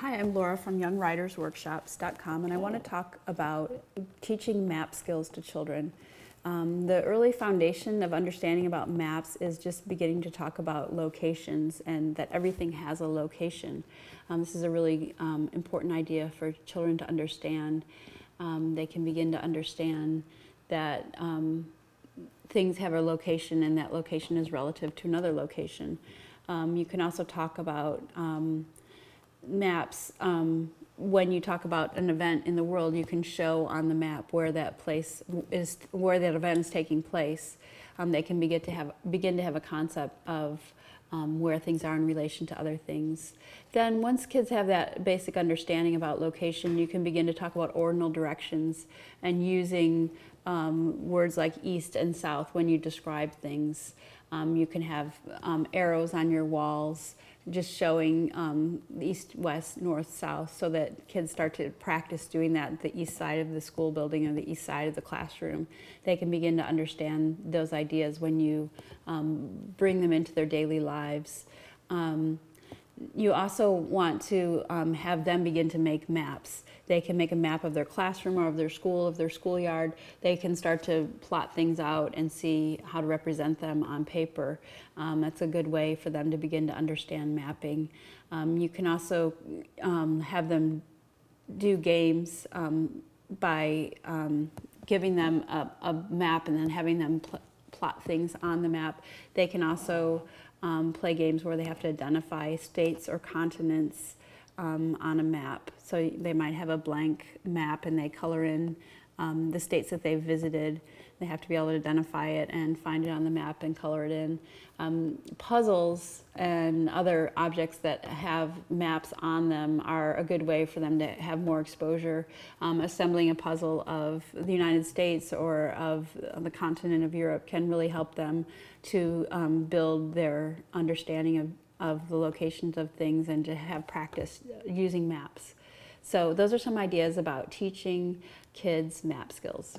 Hi, I'm Laura from YoungWritersWorkshops.com, and I want to talk about teaching map skills to children. The early foundation of understanding about maps is just beginning to talk about locations and that everything has a location. This is a really important idea for children to understand. They can begin to understand that things have a location and that location is relative to another location. You can also talk about maps. When you talk about an event in the world, you can show on the map where that place is, where that event is taking place. They can begin to have a concept of where things are in relation to other things. Then once kids have that basic understanding about location, you can begin to talk about ordinal directions and using words like east and south when you describe things. You can have arrows on your walls just showing east, west, north, south, so that kids start to practice doing that at the east side of the school building or the east side of the classroom. They can begin to understand those ideas when you bring them into their daily lives. You also want to have them begin to make maps. They can make a map of their classroom or of their school, of their schoolyard. They can start to plot things out and see how to represent them on paper. That's a good way for them to begin to understand mapping. You can also have them do games by giving them a map and then having them plot things on the map. They can also play games where they have to identify states or continents on a map. So they might have a blank map and they color in the states that they've visited. They have to be able to identify it and find it on the map and color it in. Puzzles and other objects that have maps on them are a good way for them to have more exposure. Assembling a puzzle of the United States or of the continent of Europe can really help them to build their understanding of the locations of things and to have practice using maps. So those are some ideas about teaching kids map skills.